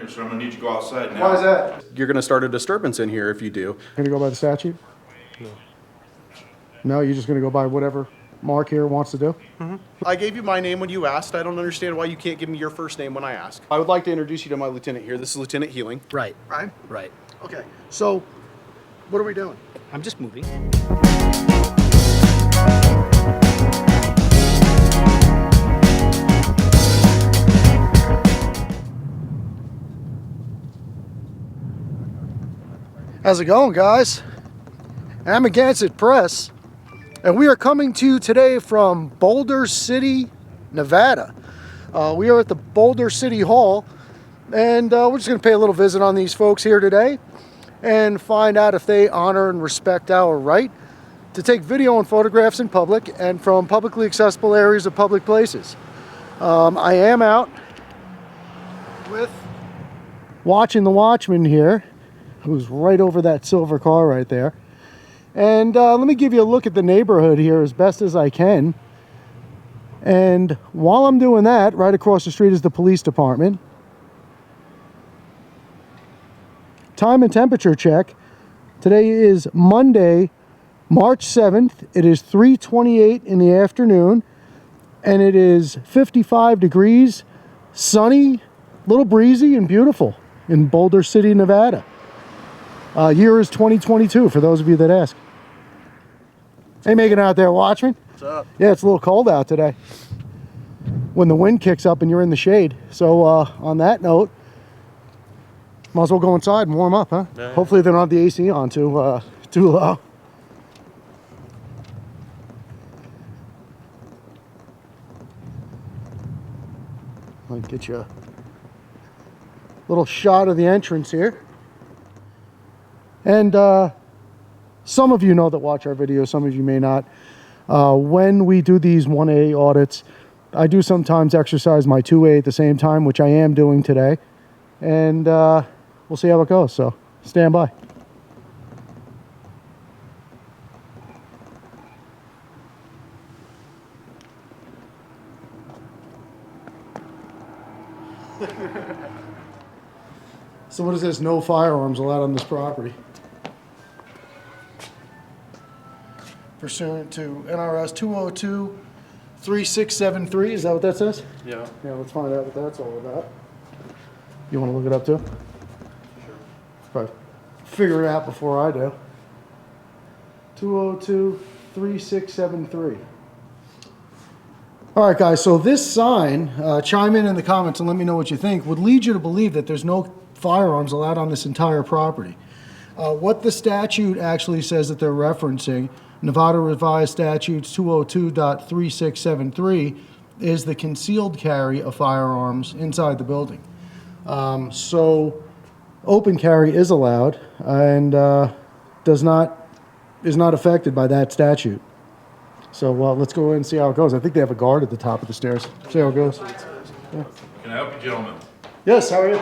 here, so I'm gonna need you to go outside now. Why is that? You're going to start a disturbance in here if you do. Gonna go by the statute? No, you're just gonna go by whatever Mark here wants to do? I gave you my name when you asked. I don't understand why you can't give me your first name when I ask. I would like to introduce you to my lieutenant here. This is Lieutenant Healing. Right, Right. right. Okay, so what are we doing? I'm just moving. How's it going, guys? Amagansett Press, and we are coming to you today from Boulder City, Nevada. We are at the Boulder City Hall, and we're just going to pay a little visit on these folks here today and find out if they honor and respect our right to take video and photographs in public and from publicly accessible areas of public places. I am out with watching the watchman here, who's right over that silver car right there. And let me give you a look at the neighborhood here as best as I can. And while I'm doing that, right across the street is the police department. Time and temperature check. Today is Monday, March 7th. It is 3:28 in the afternoon. And it is 55 degrees, sunny, a little breezy and beautiful in Boulder City, Nevada. Year is 2022, for those of you that ask. Hey, making out there, watchman? What's up? Yeah, it's a little cold out today when the wind kicks up and you're in the shade. So on that note, might as well go inside and warm up, huh? Yeah. Hopefully they don't have the AC on too low. I'll get you a little shot of the entrance here. And some of you know that watch our videos, some of you may not. When we do these 1A audits, I do sometimes exercise my 2A at the same time, which I am doing today. And we'll see how it goes, so stand by. So what is this? No firearms allowed on this property. Pursuant to NRS 202-3673, is that what that says? Yeah. Yeah, let's find out what that's all about. You want to look it up too? Sure. Probably figure it out before I do. 202-3673. All right, guys, so this sign, chime in the comments and let me know what you think, would lead you to believe that there's no firearms allowed on this entire property. What the statute actually says that they're referencing, Nevada Revised Statutes 202.3673, is the concealed carry of firearms inside the building. So open carry is allowed and is not affected by that statute. So let's go in and see how it goes. I think they have a guard at the top of the stairs. See how it goes. Yeah. Can I help you, gentlemen? Yes, how are you?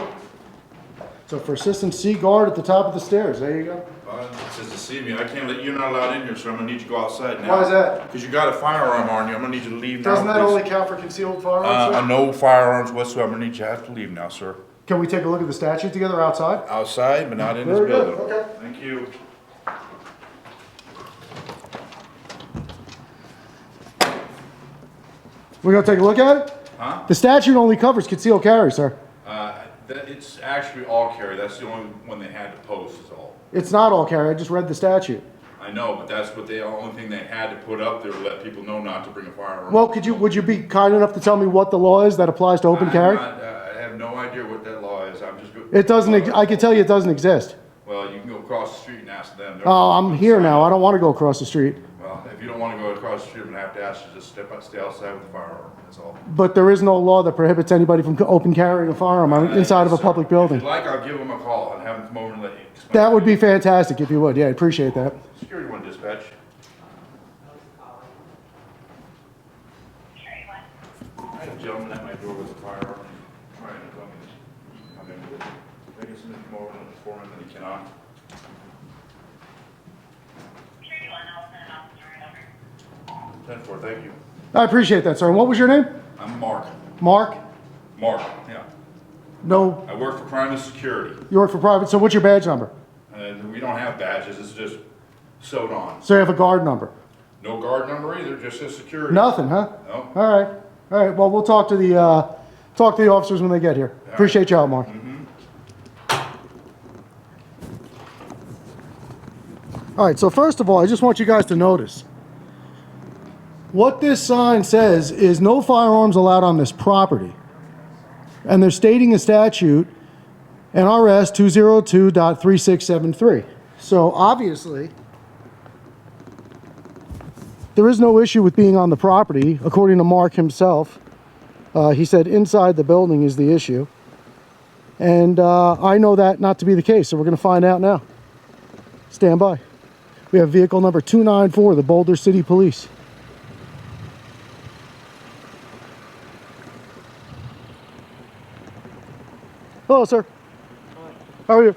So for assistant C, guard at the top of the stairs. There you go. It says to see me. I can't let you're not allowed in here, so I'm gonna need you to go outside now. Why is that? Because you got a firearm on you. I'm gonna need you to leave now. Doesn't that please. only count for concealed firearms? sir? No firearms whatsoever. I'm gonna need you to have to leave now, sir. Can we take a look at the statute together outside? Outside, but not in this Very good, building. okay. Thank you. We're gonna take a look at it? Huh? The statute only covers concealed carry, sir. It's actually all carry. That's the only one they had to post is all. It's not all carry, I just read the statute. I know, but that's what the only thing they had to put up there to let people know not to bring a firearm. Well, would you be kind enough to tell me what the law is that applies to open carry? I have no idea what that law is. I'm just. It doesn't, I can tell you it doesn't exist. Well, you can go across the street and ask them. Oh, I'm here now, I don't wanna go across the street. Well, if you don't want to go across the street, I'm gonna have to ask you to just stay outside with the firearm. That's all. But there is no law that prohibits anybody from open carrying a firearm inside of a public If building. you'd like, I'll give them a call and have them come over and let you explain. That would be fantastic if you would, yeah, I appreciate that. Security one dispatch. I had a gentleman at my door with a firearm trying to come in with it. I guess somebody come over and inform him that he cannot. Security one, I'll send an officer right over. 10-4, thank you. I appreciate that, sir. And what was your name? I'm Mark. Mark? Mark, yeah. No, I work for private security, you work for private, so what's your badge number? and we don't have badges, it's just sewed on. So you have a guard number? No guard number either, just a security. Nothing, huh? No. All right, well, we'll talk to the officers when they get here. Appreciate your help, Mark. All right, so first of all, I just want you guys to notice. What this sign says is no firearms allowed on this property. And they're stating a statute, NRS 202.3673. So obviously, there is no issue with being on the property, according to Mark himself. He said inside the building is the issue. And I know that not to be the case, so we're going to find out now. Stand by. We have vehicle number 294, the Boulder City Police. Hello, sir. How are you?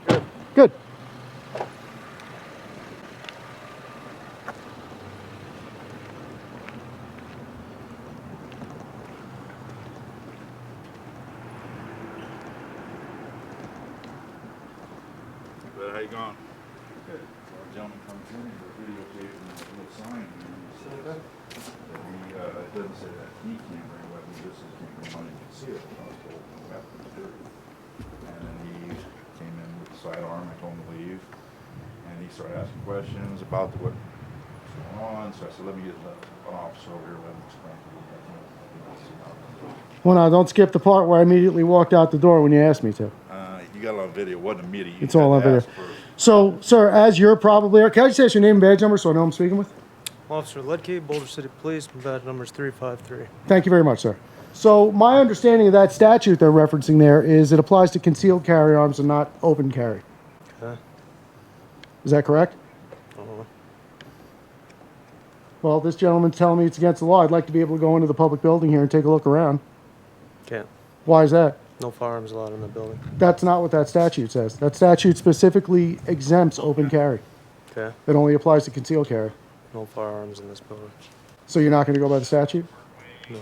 Good. Good. But how you going? Good. So a gentleman comes in, he's videotaping a little sign, and he says that he, it doesn't say that he can't bring weapons, this is can't bring money concealed. I was told no weapons, period. And then he came in with the sidearm, I told him to leave, and he started asking questions about what's going on, so I said, let me get an officer over here, let him explain to you. Well, now, don't skip the part where I immediately walked out the door when you asked me to. You got it on video, it wasn't immediate. It's all on video. So, sir, as you're probably... Can I just ask your name and badge number so I know who I'm speaking with? Officer Ledke, Boulder City Police, badge number is 353. Thank you very much, sir. So, my understanding of that statute they're referencing there is it applies to concealed carry arms and not open carry. Okay. Is that correct? Well, this gentleman's telling me it's against the law. I'd like to be able to go into the public building here and take a look around. Can't. Why is that? No firearms allowed in the building. That's not what that statute says. That statute specifically exempts open carry. Okay. It only applies to concealed carry. No firearms in this building. So you're not going to go by the statute? No.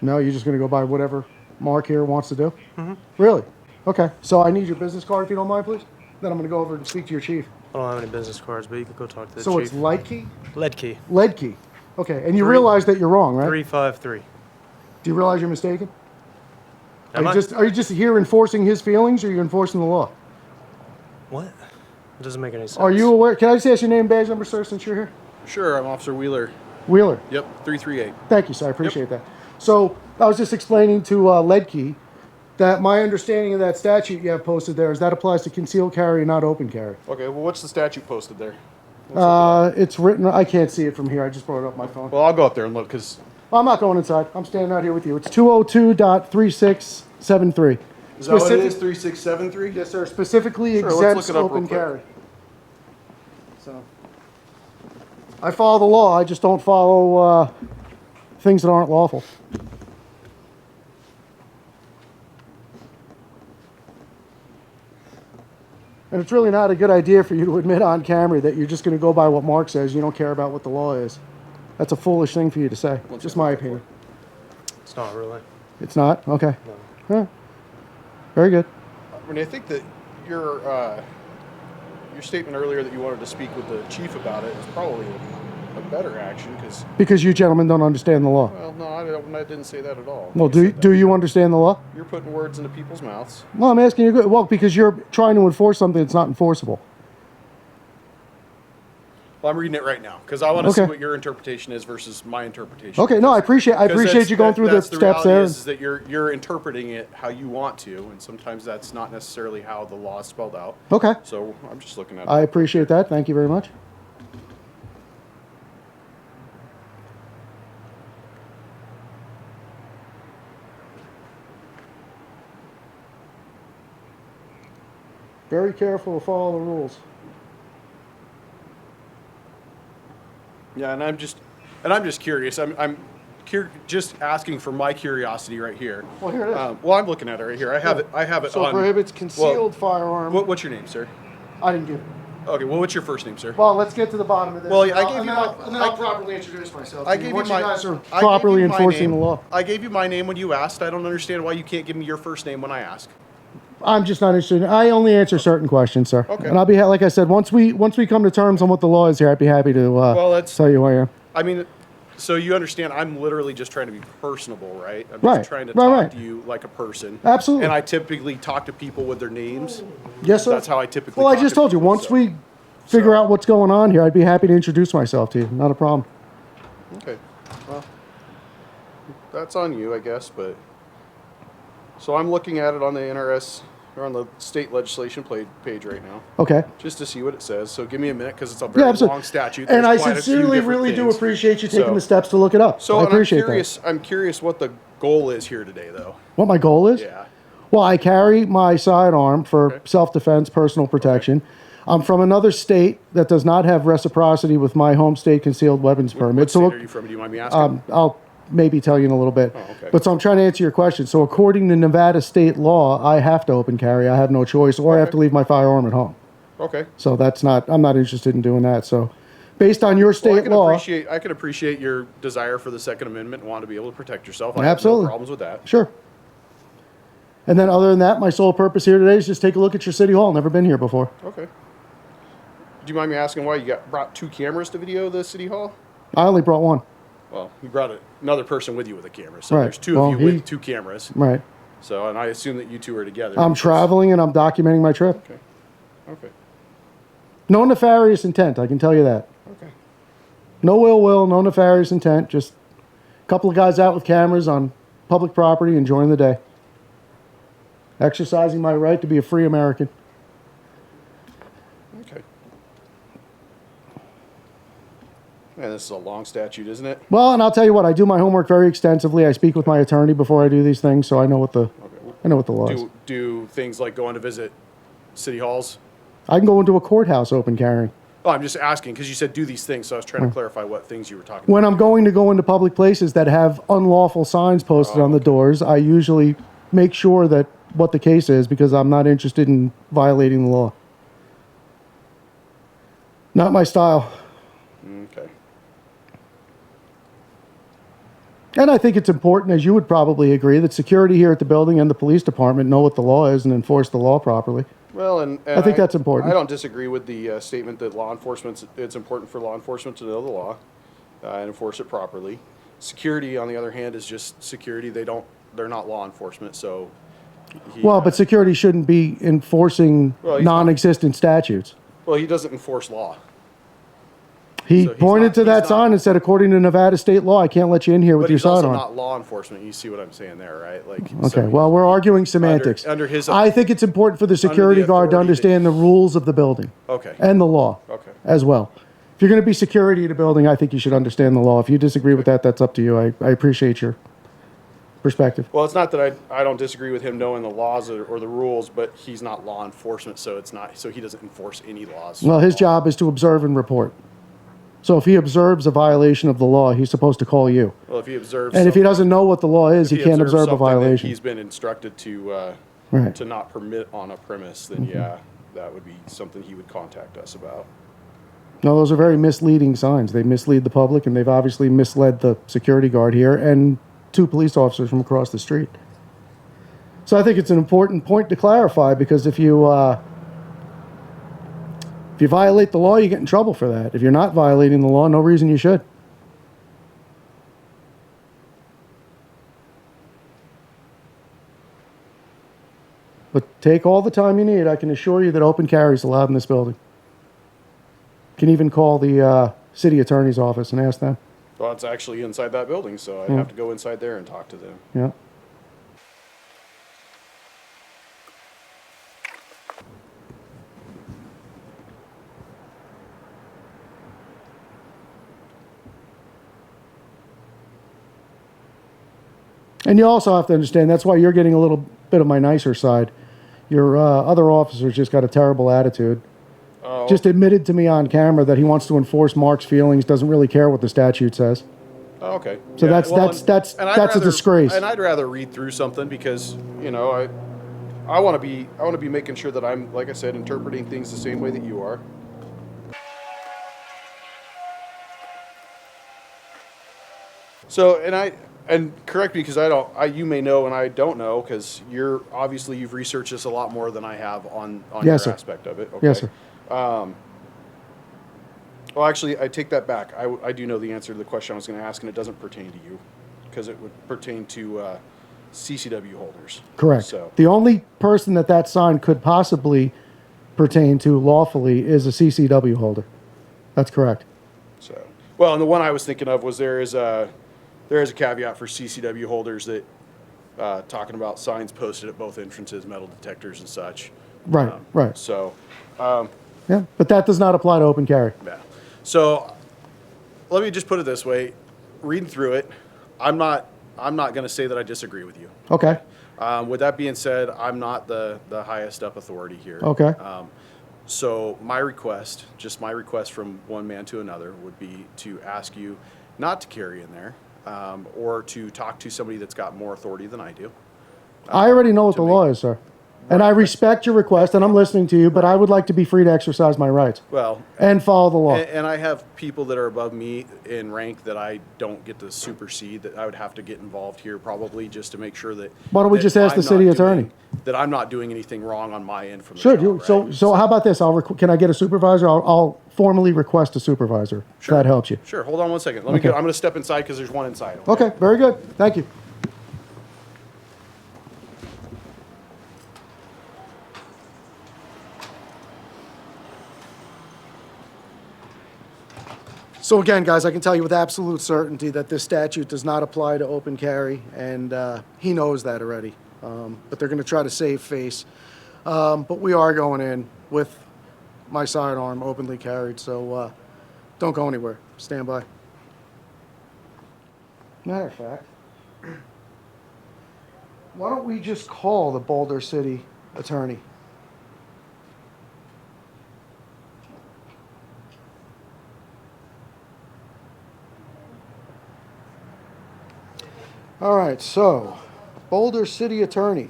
No, you're just going to go by whatever Mark here wants to do? Mm-hmm. Really? Okay. So I need your business card if you don't mind, please. Then I'm going to go over and speak to your chief. I don't have any business cards, but you could go talk to the So chief. it's Ledke? Ledke. Ledke. Okay. And you realize that you're wrong, right? 353. Do you realize you're mistaken? Am I? Are you just here enforcing his feelings, or are you enforcing the law? What? It doesn't make any sense. Are you aware? Can I just ask your name and badge number, sir, since you're here? Sure, I'm Officer Wheeler. Wheeler. Yep, 338. Thank you, sir. I appreciate that. So I was just explaining to Ledke that my understanding of that statute you have posted there is that applies to concealed carry, not open carry. Okay, well, what's the statute posted there? It's written. I can't see it from here. I just brought it up my phone. Well, I'll go up there and look, because... Well, I'm not going inside. I'm standing out here with you. It's 202.3673. Is that what it is, 3673? Yes, sir. Specifically Sure, let's exempts look it up open real quick. carry. So I follow the law. I just don't follow things that aren't lawful. And it's really not a good idea for you to admit on camera that you're just going to go by what Mark says. You don't care about what the law is. That's a foolish thing for you to say. Just my opinion. It's not really. It's not? Okay. No. Huh. Very good. I mean, I think that your statement earlier that you wanted to speak with the chief about it is probably a better action, because... Because you gentlemen don't understand the law. Well, no, I didn't say that at all. Well, You said that. do you understand the law? You're putting words into people's mouths. Well, I'm asking you. Well, because you're trying to enforce something that's not enforceable. Well, I'm reading it right now, because I want to see Okay. what your interpretation is versus my interpretation. Okay, no, I appreciate you going through the That's steps reality there. is that you're interpreting it how you want to, and sometimes that's not necessarily how the law is spelled out. Okay, So I'm just looking at it. I appreciate that. Thank you very much. Very careful to follow the rules. Yeah, and I'm just curious. I'm just asking for my curiosity right here. Well, here it is. Well, I'm looking at it right here. I have it. So on. prohibits concealed firearm. What's your name, sir? I didn't give it. Okay, well, what's your first name, sir? Well, let's get to the bottom of this. Well, I and gave I'll- you and then my- I'll, and then I'll properly introduce myself. I to you gave you once my. you guys are I gave properly you my enforcing name. the law. I gave you my name when you asked. I don't understand why you can't give me your first name when I ask. I'm just not interested. I only answer certain questions, sir. Okay. And I'll be like I said, once we come to terms on what the law is here, I'd be happy to that's- tell you who I am. I mean, so you understand? I'm literally just trying to be personable, right? I'm just Right. trying to Right, talk right. to you like a person. Absolutely. And I typically talk to people with their names. Yes, sir. That's how I typically. Well, I talk just to told you. people, Once so- we figure out what's going on here, I'd be happy to introduce myself to you. Not a problem. Okay. Well, that's on you, I guess. But so I'm looking at it on the NRS or on the state legislation page right now, Okay. just to see what it says. So give me a minute because it's a Yeah, very absolutely. long statute. And I There's quite a few sincerely different really do things. appreciate you taking So- the steps to look it up. So I and appreciate I'm curious what the goal is here today, though. What my goal is? Yeah. Well, I carry my sidearm for Okay. self-defense, personal protection. I'm from another state that does not have reciprocity with my home state concealed weapons permit. What So state are you from? Do you mind me asking? I'll maybe tell you in a little bit. Oh, okay. But so I'm trying to answer your question. So according to Nevada state law, I have to open carry. I have no choice, or I have Okay. to leave my firearm at home. Okay. So I'm not interested in doing that. So based on your Well, state law, I can appreciate your desire for the Second Amendment and want to be able to protect yourself. I Absolutely. have no problems with that. sure. And then other than that, my sole purpose here today is just take a look at your city hall. Never been here before. Okay. Do you mind me asking why you brought 2 cameras to video the city hall? I only brought one. Well, you brought another person with you with a camera, so Right. there's 2 Well, of you he- with 2 cameras. Right. So, and I assume that you 2 are together. I'm because- traveling and I'm documenting my trip. Okay. Okay. No nefarious intent, I can tell you that. Okay. No ill will, no nefarious intent. Just a couple of guys out with cameras on public property enjoying the day. Exercising my right to be a free American. Okay. And this is a long statute, isn't it? Well, and I'll tell you what, I do my homework very extensively. I speak with my attorney before I do these things, so I know what the law is. Do things like going to visit city halls? I can go into a courthouse open carrying. Oh, I'm just asking because you said do these things, so I was trying to clarify what things you were talking about. When I'm going to go into public places that have unlawful signs posted on the doors, I usually make sure that what the case is because I'm not interested in violating the law. Not my style. Okay. And I think it's important, as you would probably agree, that security here at the building and the police department know what the law is and enforce the law properly. Well, and I think that's important. I don't disagree with the statement that it's important for law enforcement to know the law and enforce it properly. Security, on the other hand, is just security. They're not law enforcement, so. Well, but security shouldn't be enforcing Well, he's not. non-existent statutes. Well, he doesn't enforce law. He So he's pointed not- to that he's sign not- and said, according to Nevada state law, I can't let you in here with But your he's also sidearm. not law enforcement. You see what I'm saying there, right? Like. Okay, so well, we're arguing semantics. under his- I think it's important for the security guard to authority understand the rules of the building Okay. and the law Okay. as well. If you're going to be security at a building, I think you should understand the law. If you disagree with that, that's up to you. I appreciate your perspective. Well, it's not that I don't disagree with him knowing the laws or the rules, but he's not law enforcement, so he doesn't enforce any laws. Well, his job is to observe and report. So if he observes a violation of the law, he's supposed to call you. Well, if he observes, And if he doesn't know what the law is, he can't observe a something that violation. he's been instructed to Right. to not permit on a premise, then yeah, that would be something he would contact us about. No, those are very misleading signs. They mislead the public, and they've obviously misled the security guard here and 2 police officers from across the street. So I think it's an important point to clarify because if you violate the law, you get in trouble for that. If you're not violating the law, no reason you should. But take all the time you need. I can assure you that open carry is allowed in this building. You can even call the city attorney's office and ask them. Well, it's actually inside that building, so I'd have to go inside there and talk to them. Yeah. And you also have to understand that's why you're getting a little bit of my nicer side. Your other officer's just got a terrible attitude. Oh, Just admitted to me on camera that he wants to enforce Mark's feelings, doesn't really care what the statute says. oh, okay. So that's and that's I'd a disgrace. And I'd rather read through something because I want to be making sure that I'm, like I said, interpreting things the same way that you are. So, and correct me because you may know and I don't know because you've researched this a lot more than I have on Yes, your sir. aspect of it. Okay. Yes, sir. Well, actually, I take that back. I do know the answer to the question I was going to ask, and it doesn't pertain to you because it would pertain to CCW holders. Correct. So, The only person that sign could possibly pertain to lawfully is a CCW holder. That's correct. Well, and the one I was thinking of was there is a caveat for CCW holders that talking about signs posted at both entrances, metal detectors, and such. Right, right. So, Yeah, but that does not apply to open carry. yeah. So, let me just put it this way: reading through it, I'm not going to say that I disagree with you. Okay. With that being said, I'm not the highest up authority here. Okay. So my request from one man to another would be to ask you not to carry in there, or to talk to somebody that's got more authority than I do. I already know what the law is, sir. And I respect your request, and I'm listening to you, but I would like to be free to exercise my rights Well, and follow the law. and I have people that are above me in rank that I don't get to supersede, that I would have to get involved here probably just to make sure that. Why don't we that just ask the I'm city not attorney? that I'm not doing anything wrong on my end from the Sure. jump, So, right? so how about this? Can I get a supervisor? I'll formally request a supervisor. If that helps you. Sure. Hold on one second. I'm going to step inside because there's one inside. Okay. Very good. Thank you. So again, guys, I can tell you with absolute certainty that this statute does not apply to open carry, and he knows that already. But they're going to try to save face. But we are going in with my sidearm openly carried, so don't go anywhere. Stand by. Matter of fact, why don't we just call the Boulder City attorney? All right, so Boulder City Attorney.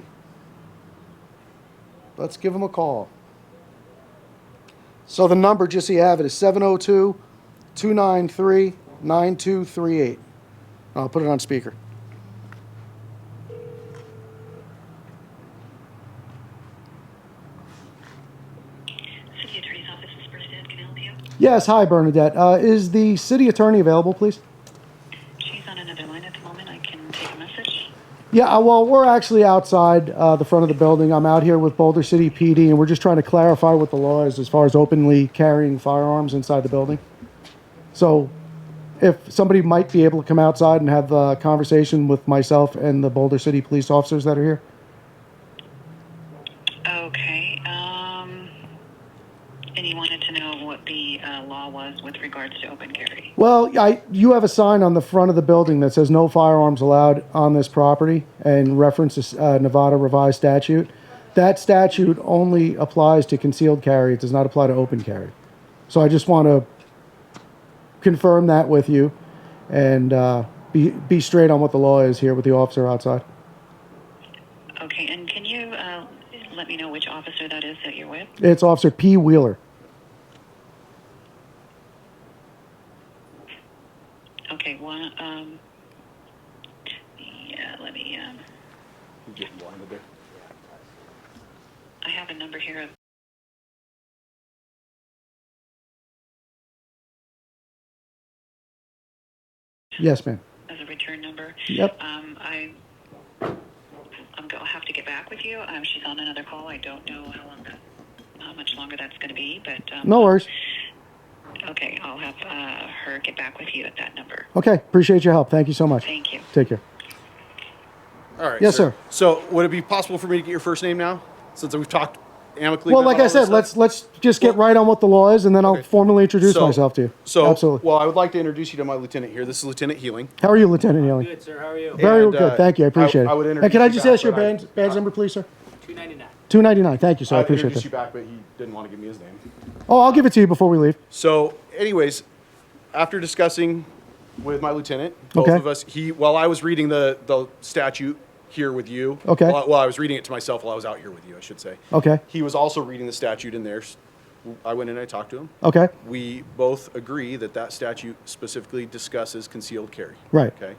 Let's give him a call. So the number, just so you have it, is 702-293-9238. I'll put it on speaker. City Attorney's Office is Bernadette. Can I help you? Yes, hi, Bernadette. Is the city attorney available, please? She's on another line at the moment. I can take a message. Yeah, well, we're actually outside the front of the building. I'm out here with Boulder City PD, and we're just trying to clarify what the law is as far as openly carrying firearms inside the building. So if somebody might be able to come outside and have a conversation with myself and the Boulder City police officers that are here. Okay. And you wanted to know what the law was with regards to open carry. Well, you have a sign on the front of the building that says no firearms allowed on this property and references Nevada revised statute. That statute only applies to concealed carry. It does not apply to open carry. So I just want to confirm that with you and be straight on what the law is here with the officer outside. Okay, and can you let me know which officer that is that you're with? It's Officer P. Wheeler. Okay, one, yeah, let me, You're getting blinded there. I have a number here of Yes, ma'am. as a return number. Yep. I'll have to get back with you. She's on another call. I don't know how much longer that's going to be, but No worries. okay, I'll have her get back with you at that number. Okay. Appreciate your help. Thank you so much. Thank you. Take care. All right. Yes, sir. So would it be possible for me to get your first name now, since we've talked amicably? Well, about like all I said, this stuff? let's just get right on what the law is, and then I'll Okay. formally introduce So- myself to you. So, Absolutely. well, I would like to introduce you to my lieutenant here. This is Lieutenant Healing. How are you, Lieutenant Healing? Good, sir. How are you? Very And, good. Thank you. I appreciate it. I would And can I introduce just you ask your back, but badge number, please, sir? 299. 299. Thank you, sir. I I'd appreciate introduce that. you back, but he didn't want to give me his name. Oh, I'll give it to you before we leave. So, anyways, after discussing with my lieutenant, both Okay. of us, while I was reading the statute here with you, Okay. well, I was reading it to myself while I was out here with you, I should say. Okay. He was also reading the statute in there, I went in and I talked to him. Okay. We both agree that that statute specifically discusses concealed carry. Right. Okay.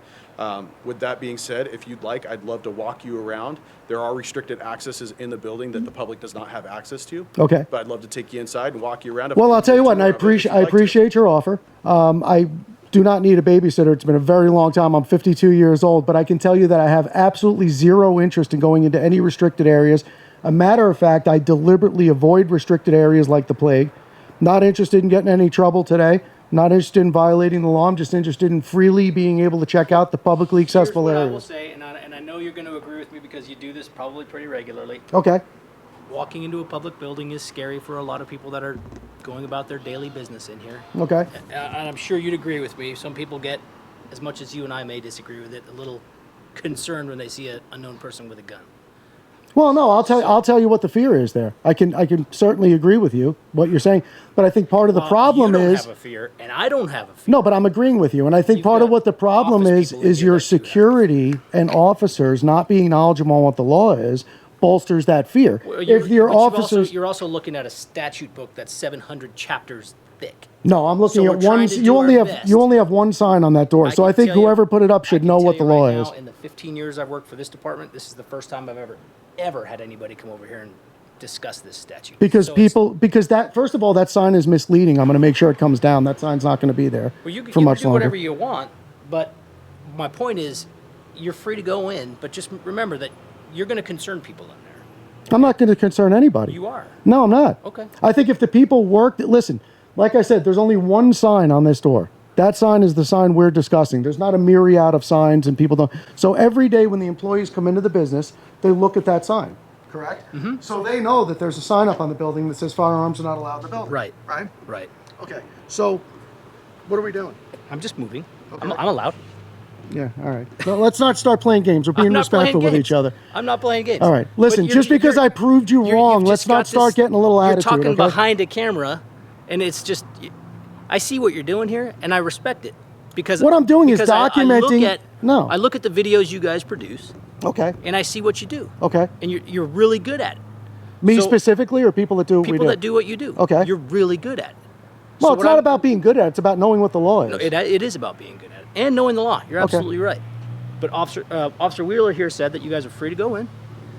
With that being said, if you'd like, I'd love to walk you around. There are restricted accesses in the building that the public does not have access to. Okay. But I'd love to take you inside and walk you around. Well, I'll tell you what, and I appreciate your offer. I do not need a babysitter. It's been a very long time. I'm 52 years old, but I can tell you that I have absolutely zero interest in going into any restricted areas. A matter of fact, I deliberately avoid restricted areas like the plague. Not interested in getting any trouble today. Not interested in violating the law. I'm just interested in freely being able to check out the publicly accessible Here's what areas. I will say, and I know you're going to agree with me because you do this probably pretty regularly. Okay. Walking into a public building is scary for a lot of people that are going about their daily business in here. Okay. And I'm sure you'd agree with me. Some people get, as much as you and I may disagree with it, a little concerned when they see an unknown person with a gun. Well, no, I'll tell you what the fear is there. I can certainly agree with you what you're saying, but I think part of the problem you don't is have a fear, and I don't have a fear. no, but I'm agreeing with you, and I think You've part of got what the problem office is people in here your that do have security and officers not being knowledgeable on what the law is bolsters that fear. Well, If your officers, you're also looking at a statute book that's 700 chapters thick. no, I'm looking So at we're one. trying to You do only our have best. you only have one sign on that door, so can I think tell you- whoever put it up I should can know tell what the you law right is. now, in the 15 years I've worked for this department, this is the first time I've ever had anybody come over here and discuss this statute. Because So it's- because that, first of all, that sign is misleading. I'm going to make sure it comes down. That sign's not going to be there well, you can for much do longer. whatever you want, but my point is, you're free to go in, but just remember that you're going to concern people in there. I'm not going to concern anybody. You are. No, I'm not. Okay. I think if the people work, listen, like I said, there's only one sign on this door. That sign is the sign we're discussing. There's not a myriad of signs and people don't. So every day when the employees come into the business, they look at that sign. Correct? Mm-hmm. So they know that there's a sign up on the building that says firearms are not allowed in the building. Right. Right? Right. Okay. So what are we doing? I'm just moving. Okay. I'm allowed. Yeah, all right. No, let's not start playing games. We're being I'm not playing respectful with games. each other. I'm not playing games. All right. But Listen, just because I proved you you've wrong, just let's not got start this- getting a little You're attitude. talking okay? behind a camera, and it's just, I see what you're doing here, and I respect it. Because What I'm doing is because I documenting- no. I look at the videos you guys produce, Okay. and I see what you do. Okay. And you're really good at it. Me So- specifically, or people that do what we People do? that do what you do. Okay. You're really good at it. Well, So it's what not I'm- about being good at it. It's about knowing what the law is. No, it is about being good at it and knowing the law. You're Okay. absolutely right. But Officer Wheeler here said that you guys are free to go in.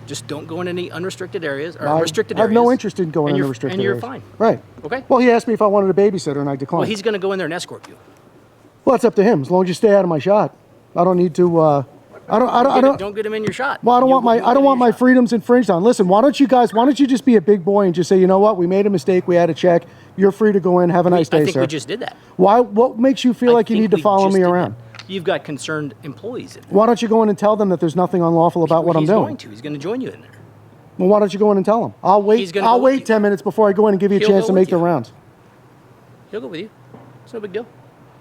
Just don't go in any unrestricted areas or restricted I have areas. no interest in going and into you're- restricted And you're areas. fine. Right. Okay. Well, he asked me if I wanted a babysitter, and I declined. Well, he's going to go in there and escort you. Well, it's up to him. As long as you stay out of my shot, I don't need to. I don't. Don't get him in your shot. Well, I don't want my freedoms infringed on. Listen, why don't you just be a big boy and just say, you know what, we made a mistake, we had a check. You're free to go in. Have a nice day, I think sir. we just did that. Why? What makes you feel like you I think need to we follow just me did around? that. You've got concerned employees in there. Why don't you go in and tell them that there's nothing unlawful about what I'm He's doing? going to. He's going to join you in there. Well, why don't you go in and tell them? I'll wait. He's gonna I'll go with wait you. 10 minutes before I go in and give you a He'll chance go to with make the you. rounds. He'll go with you. It's no big deal.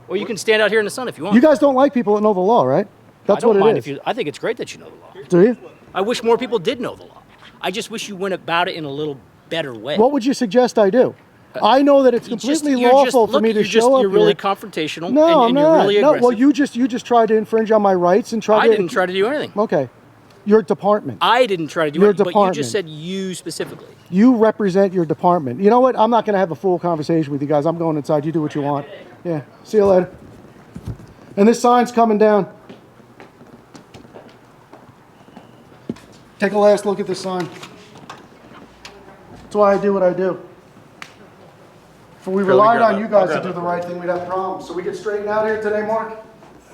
Or you can stand out here in the sun if you want. You guys don't like people that know the law, right? That's I don't what mind it if is. you. I think it's great that you know the law. Do you? I wish more people did know the law. I just wish you went about it in a little better way. What would you suggest I do? I know that it's You just- completely you're just- lawful for look, me to you're show just, up You're really here. confrontational. No, and, I'm and not. You're really no, aggressive. well, you just tried to infringe on my rights and try I to. didn't try to do anything. Okay, your department. I didn't try to do Your anything. But you department. just said you specifically. You represent your department. You know what? I'm not going to have a full conversation with you guys. I'm going inside. You do what you want. Yeah. See you later. And this sign's coming down. Take a last look at this sign. That's why I do what I do. If we relied on you guys to do the right thing, we'd have problems. So we get straightened out here today, Mark?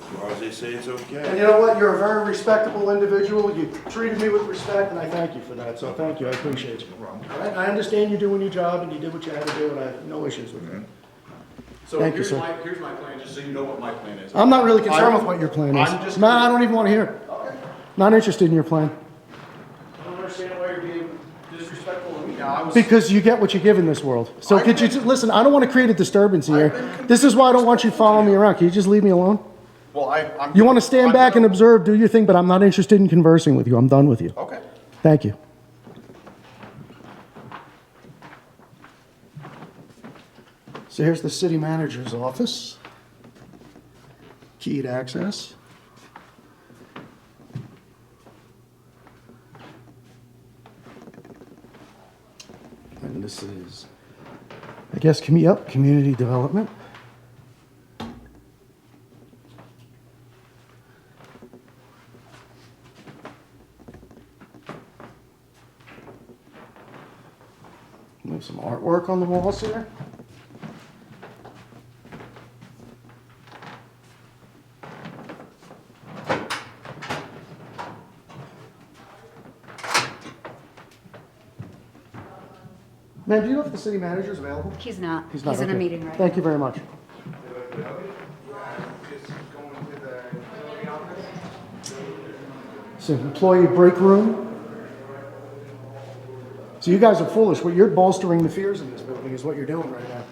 As long as they say it's And okay. you know what? You're a very respectable individual. You treated me with respect, and I thank you for that. So thank you. I appreciate you. All right? I understand you doing your job, and you did what you had to do, and I have no issues with that. So Thank you, here's sir. here's my plan, just so you know what my plan is. I'm not really concerned with what your plan is. I'm just- No, I don't even want to hear it. Not interested in your plan. I don't understand why you're being disrespectful to me now. I was. Because you get what you give in this world. So could you just, listen, I don't want to create a disturbance here. This is why I don't want you following me around. Can you just leave me alone? Well, I'm. You want to stand I'm back and gonna- observe, do your thing, but I'm not interested in conversing with you. I'm done with you. Okay. Thank you. So here's the city manager's office. Keyed access. And this is guess, community development. There's some artwork on the walls here. Ma'am, do you know if the city manager is available? He's not. He's not, in a okay. meeting right Thank you very much. It's an employee break room. So you guys are foolish. What you're bolstering the fears in this building is what you're doing right now.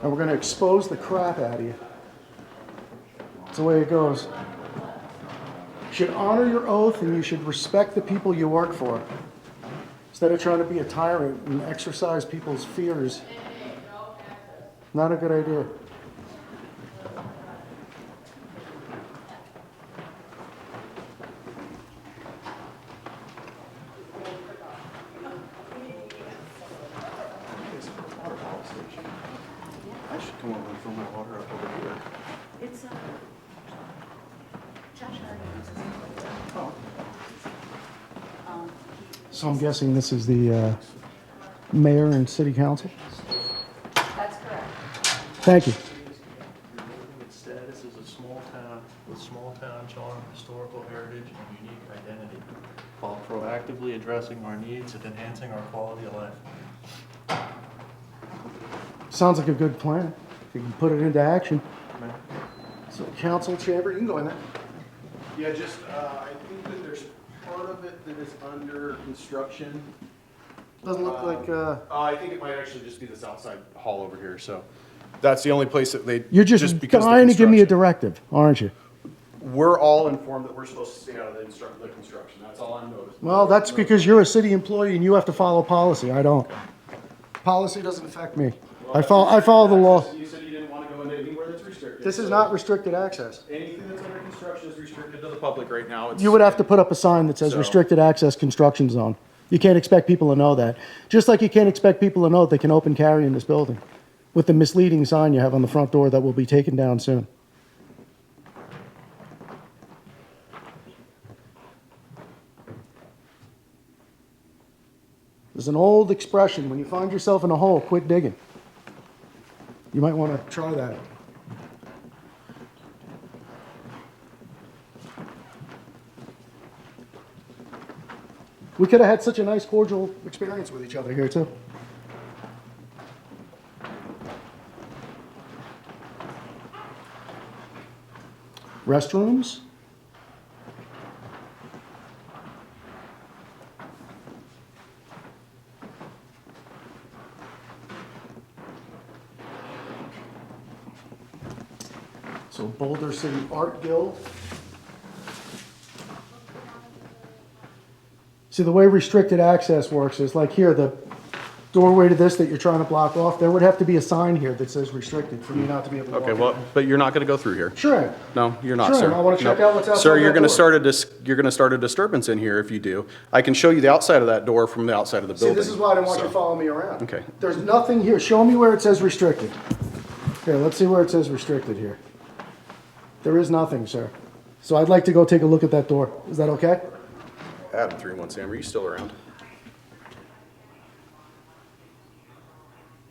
And we're going to expose the crap out of you. That's the way it goes. You should honor your oath and you should respect the people you work for. Instead of trying to be a tyrant and exercise people's fears. Not a good idea. I should come over and fill my water up over here. It's Josh So I'm guessing this is the mayor and city council? That's correct. Thank you. Its status is a small town with small town charm, historical heritage, and unique identity, while proactively addressing our needs and enhancing our quality of life. Sounds like a good plan. If you can put it into action. So council chamber, you can go in there. Yeah, I think that there's part of it that is under construction. Doesn't look like, I think it might actually just be this outside hall over here, so. That's the only place that they. you're just because of the dying to give me a construction. directive, aren't you? We're all informed that we're supposed to stay out of the construction, that's all I'm noticing. Well, that's because you're a city employee and you have to follow policy. I don't. Policy doesn't affect me. I follow the law. You said you didn't want to go into anywhere that's restricted. This is not restricted access. Anything that's under construction is restricted to the public right now. You would have to put up a sign that says So- restricted access construction zone. You can't expect people to know that. Just like you can't expect people to know that they can open carry in this building with the misleading sign you have on the front door that will be taken down soon. There's an old expression, when you find yourself in a hole, quit digging. You might want to try that. We could have had such a nice, cordial experience with each other here, too. Restrooms. So Boulder City Art Guild. See, the way restricted access works is like here, the doorway to this that you're trying to block off, there would have to be a sign here that says restricted for me not to be able to walk Okay, in well, there. but you're not gonna go through here. Sure I am. No, you're not, Sure, sir. I wanna check No. out what's outside Sir, that you're gonna door. you're gonna start a disturbance in here if you do. I can show you the outside of that door from the outside of the See, building. this is why I didn't want you to so. follow me around. Okay. There's nothing here. Show me where it says restricted. Here, let's see where it says restricted here. There is nothing, sir. So I'd like to go take a look at that door. Is that okay? Adam 3-1 Sam, are you still around?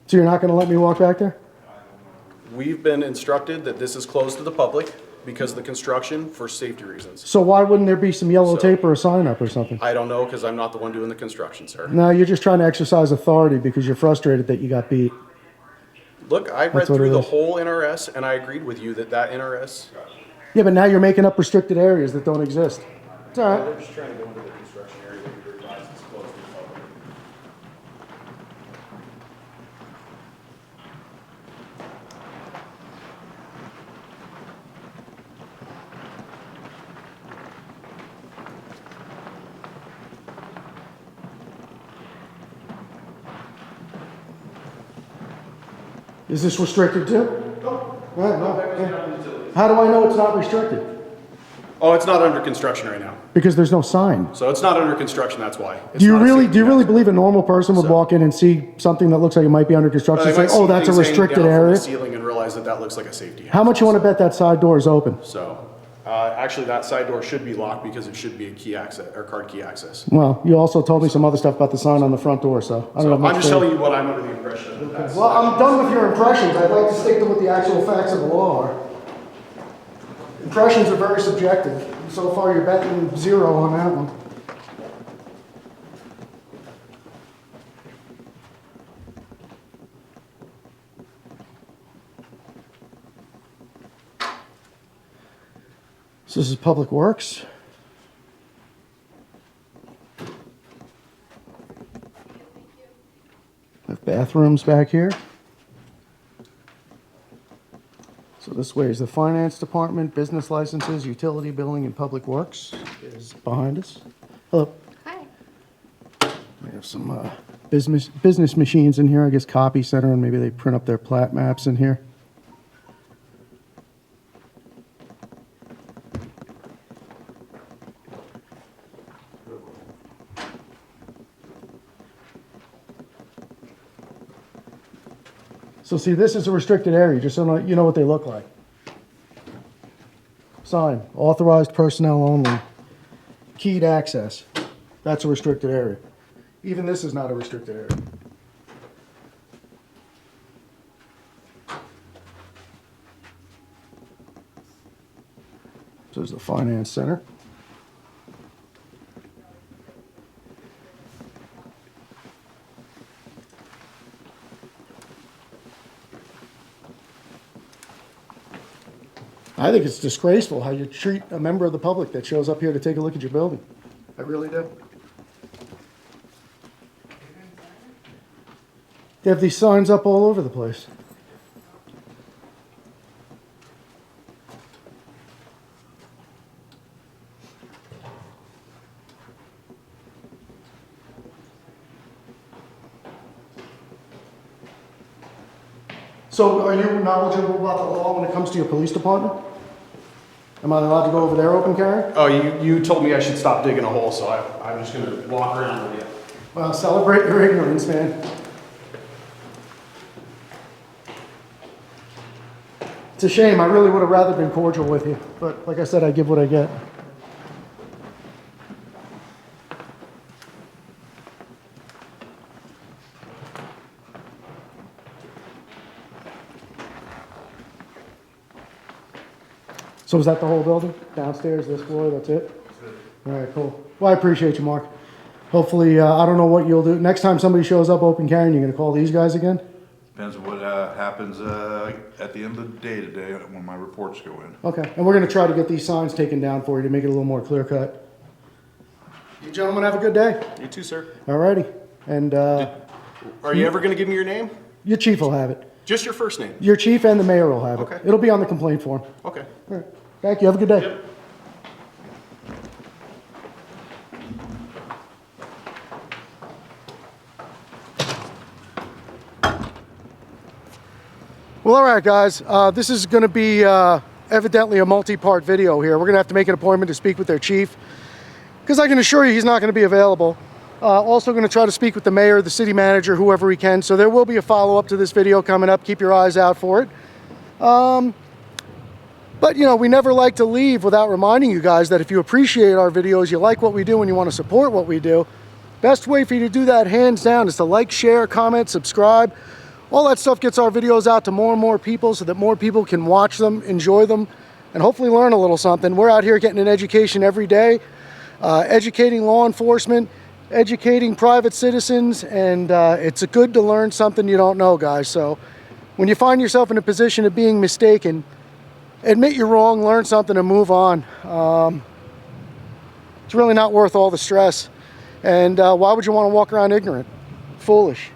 So you're not going to let me walk back there? We've been instructed that this is closed to the public because of the construction for safety reasons. So why wouldn't there be some yellow So- tape or a sign up or something? I don't know because I'm not the one doing the construction, sir. No, you're just trying to exercise authority because you're frustrated that you got beat. Look, I read That's what through it the is. whole NRS and I agreed with you that that NRS. Yeah, but now you're making up restricted areas that don't exist. It's all right. They're just trying to go into the construction area that we realize is closed to the public. Is this restricted too? No. No. How do I know it's not restricted? Oh, it's not under construction right now. Because there's no sign. So it's not under construction, that's why. It's Do you not a really safety hazard. believe a normal person would So- walk in and see something that looks like it might be under construction They and say, might see oh, that's a things hanging restricted down from area? the ceiling and realize that that looks like a safety hazard. How much you want to bet that side door is open? So, actually that side door should be locked because it should be a key access, or card key access. Well, you also told me some other stuff about the sign on the front door, so I don't know. I'm much just to- telling you what I'm under the impression of. That's- Well, I'm done with your impressions. I'd like to stick to what the actual facts of the law are. Impressions are very subjective. So far, you're betting 0 on that one. So this is Public Works. We have bathrooms back here. So this way is the Finance Department, business licenses, utility billing, and Public Works is behind us. Hello. Hi. We have some business machines in here, I guess copy center, and maybe they print up their plat maps in here. So see, this is a restricted area, just so you know what they look like. Sign, authorized personnel only, keyed access. That's a restricted area. Even this is not a restricted area. So there's the Finance Center. I think it's disgraceful how you treat a member of the public that shows up here to take a look at your building. I really do. They have these signs up all over the place. So are you knowledgeable about the law when it comes to your police department? Am I allowed to go over there open carry? Oh, you told me I should stop digging a hole, so I'm just gonna walk around with you. Well, celebrate your ignorance, man. It's a shame. I really would have rather been cordial with you. But like I said, I give what I get. So is that the whole building? Downstairs, this floor, that's it? All right, cool. Well, I appreciate you, Mark. Hopefully, I don't know what you'll do. Next time somebody shows up open carrying, you're going to call these guys again? Depends on what happens at the end of the day today when my reports go in. Okay, and we're going to try to get these signs taken down for you to make it a little more clear cut. You gentlemen have a good day. You too, sir. All righty. And Are you ever gonna give me your name? your chief will have it. Just your first name? Your chief and the mayor will have it. Okay. It'll be on the complaint form. Okay. All right. Thank you. Have a good day. Yep. Well, all right, guys. This is going to be evidently a multi-part video here. We're going to have to make an appointment to speak with their chief because I can assure you he's not going to be available. Also going to try to speak with the mayor, the city manager, whoever we can. So there will be a follow-up to this video coming up. Keep your eyes out for it. But, you know, we never like to leave without reminding you guys that if you appreciate our videos, you like what we do, and you want to support what we do, best way for you to do that, hands down, is to like, share, comment, subscribe. All that stuff gets our videos out to more and more people so that more people can watch them, enjoy them, and hopefully learn a little something. We're out here getting an education every day, educating law enforcement, educating private citizens, and it's good to learn something you don't know, guys. So when you find yourself in a position of being mistaken, admit you're wrong, learn something, and move on. It's really not worth all the stress. And why would you want to walk around ignorant? Foolish.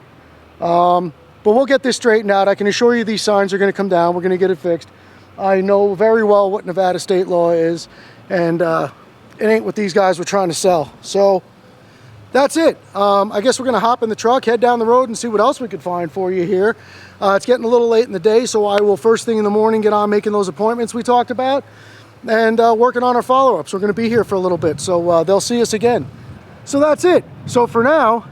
But we'll get this straightened out. I can assure you these signs are going to come down. We're going to get it fixed. I know very well what Nevada state law is, and it ain't what these guys were trying to sell. So that's it. I guess we're going to hop in the truck, head down the road, and see what else we could find for you here. It's getting a little late in the day, so I will first thing in the morning get on making those appointments we talked about. and working on our follow-ups. We're going to be here for a little bit, so they'll see us again. So that's it. So for now,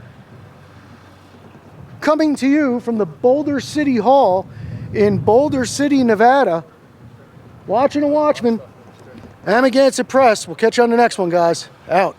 coming to you from the Boulder City Hall in Boulder City, Nevada, watching a Watchman, Amagansett Press. We'll catch you on the next one, guys. Out.